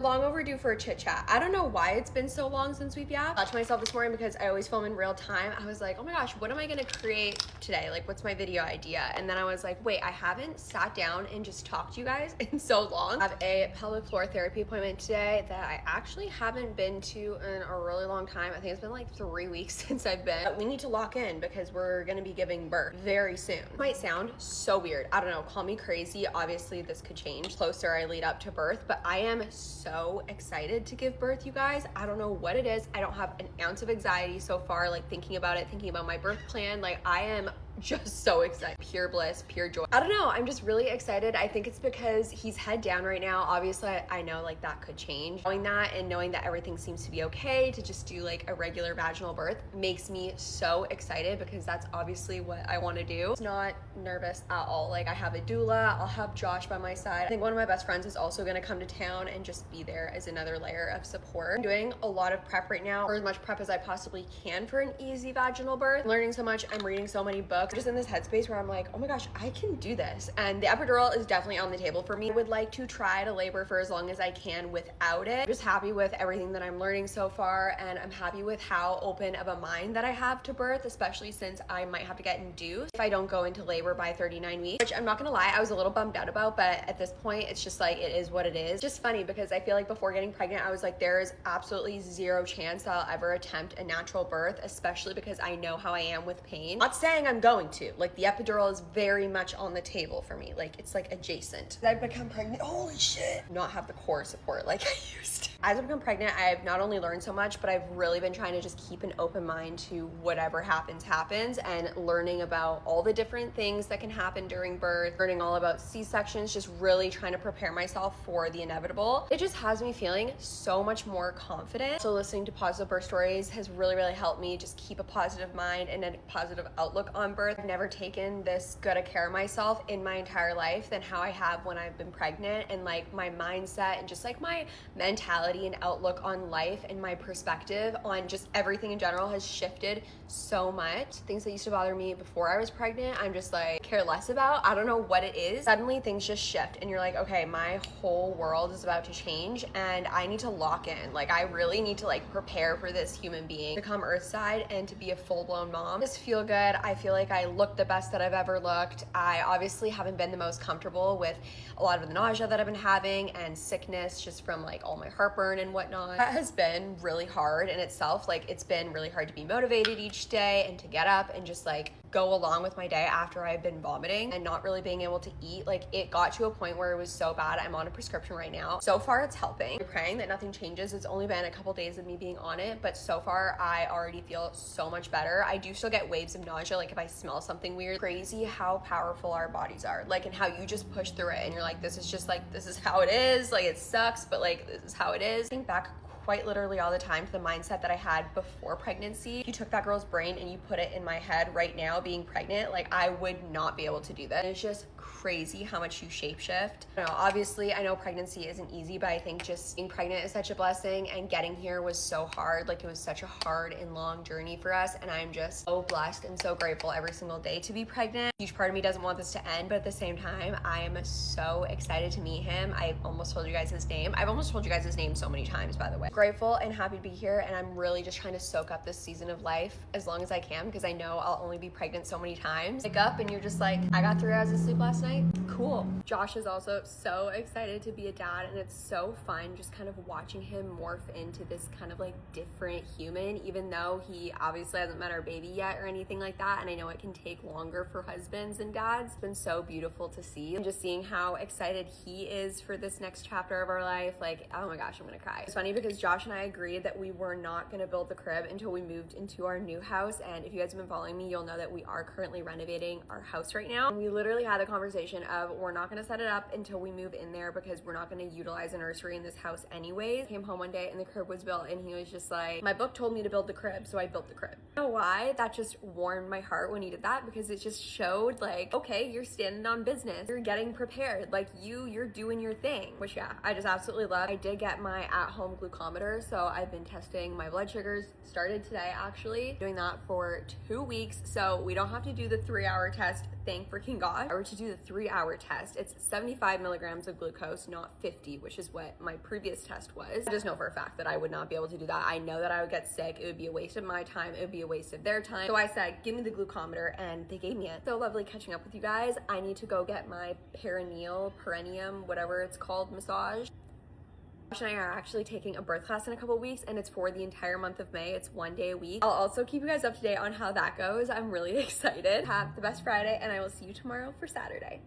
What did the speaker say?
Long overdue for a chit chat. I don't know why it's been so long since we've yapped. I thought to myself this morning, because I always film in real time, I was like, oh my gosh, what am I gonna create today? Like, what's my video idea? And then I was like, wait, I haven't sat down and just talked to you guys in so long. I have a pelvic floor therapy appointment today that I actually haven't been to in a really long time. I think it's been like 3 weeks since I've been. But we need to lock in because we're gonna be giving birth very soon. It might sound so weird. I don't know, call me crazy. Obviously this could change the closer I lead up to birth, but I am so excited to give birth, you guys. I don't know what it is. I don't have an ounce of anxiety so far, like thinking about it, thinking about my birth plan. Like, I am just so excited. Pure bliss, pure joy. I don't know, I'm just really excited. I think it's because he's head down right now. Obviously, I know like that could change. Knowing that and knowing that everything seems to be okay to just do like a regular vaginal birth makes me so excited, because that's obviously what I want to do. It's not nervous at all. Like, I have a doula, I'll have Josh by my side. I think one of my best friends is also gonna come to town and just be there as another layer of support. I'm doing a lot of prep right now, or as much prep as I possibly can for an easy vaginal birth. I'm learning so much, I'm reading so many books. I'm just in this headspace where I'm like, oh my gosh, I can do this. And the epidural is definitely on the table for me. I would like to try to labor for as long as I can without it. I'm just happy with everything that I'm learning so far, and I'm happy with how open of a mind that I have to birth, especially since I might have to get induced if I don't go into labor by 39 weeks, which I'm not gonna lie, I was a little bummed out about, but at this point, it's just like, it is what it is. Just funny, because I feel like before getting pregnant, I was like, there is absolutely zero chance that I'll ever attempt a natural birth, especially because I know how I am with pain. Not saying I'm going to. Like, the epidural is very much on the table for me. Like, it's like adjacent. I've become pregnant, holy shit, not have the core support like I used to. As I've become pregnant, I've not only learned so much, but I've really been trying to just keep an open mind to whatever happens, and learning about all the different things that can happen during birth, learning all about C-sections, just really trying to prepare myself for the inevitable. It just has me feeling so much more confident. So listening to positive birth stories has really, really helped me just keep a positive mind and a positive outlook on birth. I've never taken this good a care of myself in my entire life than how I have when I've been pregnant, and like my mindset and just like my mentality and outlook on life and my perspective on just everything in general has shifted so much. Things that used to bother me before I was pregnant, I'm just like care less about. I don't know what it is. Suddenly things just shift and you're like, okay, my whole world is about to change and I need to lock in. Like, I really need to like prepare for this human being to come earthside and to be a full-blown mom. Just feel good. I feel like I look the best that I've ever looked. I obviously haven't been the most comfortable with a lot of the nausea that I've been having and sickness just from like all my heartburn and whatnot. That has been really hard in itself. Like, it's been really hard to be motivated each day and to get up and just like go along with my day after I've been vomiting and not really being able to eat. Like, it got to a point where it was so bad. I'm on a prescription right now. So far it's helping. I'm praying that nothing changes. It's only been a couple days of me being on it, but so far I already feel so much better. I do still get waves of nausea, like if I smell something weird. Crazy how powerful our bodies are, like, and how you just push through it and you're like, this is just like, this is how it is. Like, it sucks, but like, this is how it is. Think back quite literally all the time to the mindset that I had before pregnancy. If you took that girl's brain and you put it in my head right now being pregnant, like, I would not be able to do that. It's just crazy how much you shapeshift. You know, obviously I know pregnancy isn't easy, but I think just being pregnant is such a blessing, and getting here was so hard. Like, it was such a hard and long journey for us, and I'm just so blessed and so grateful every single day to be pregnant. A huge part of me doesn't want this to end, but at the same time I am so excited to meet him. I almost told you guys his name. I've almost told you guys his name so many times, by the way. Grateful and happy to be here, and I'm really just trying to soak up this season of life as long as I can, because I know I'll only be pregnant so many times. Wake up and you're just like, I got 3 hours of sleep last night. Cool. Josh is also so excited to be a dad, and it's so fun just kind of watching him morph into this kind of like different human, even though he obviously hasn't met our baby yet or anything like that. And I know it can take longer for husbands and dads. It's been so beautiful to see, and just seeing how excited he is for this next chapter of our life. Like, oh my gosh, I'm gonna cry. It's funny because Josh and I agreed that we were not gonna build the crib until we moved into our new house. And if you guys have been following me, you'll know that we are currently renovating our house right now. And we literally had the conversation of, we're not gonna set it up until we move in there because we're not gonna utilize a nursery in this house anyways. Came home one day and the crib was built, and he was just like, my book told me to build the crib, so I built the crib. You know why? That just warmed my heart when he did that, because it just showed like, okay, you're standing on business. You're getting prepared. Like, you're doing your thing, which yeah, I just absolutely love. I did get my at-home glucometer glucometer. So I've been testing my blood sugars, started today actually, doing that for 2 weeks. So we don't have to do the 3-hour test, thank freaking God. Or to do the 3-hour test, it's 75 milligrams of glucose, not 50, which is what my previous test was. I just know for a fact that I would not be able to do that. I know that I would get sick. It would be a waste of my time. It would be a waste of their time. So I said, give me the glucometer, and they gave me it. So lovely catching up with you guys. I need to go get my perineum, whatever it's called, massage. Josh and I are actually taking a birth class in a couple weeks, and it's for the entire month of May. It's 1 day a week. I'll also keep you guys up to date on how that goes. I'm really excited. Have the best Friday, and I will see you tomorrow for Saturday.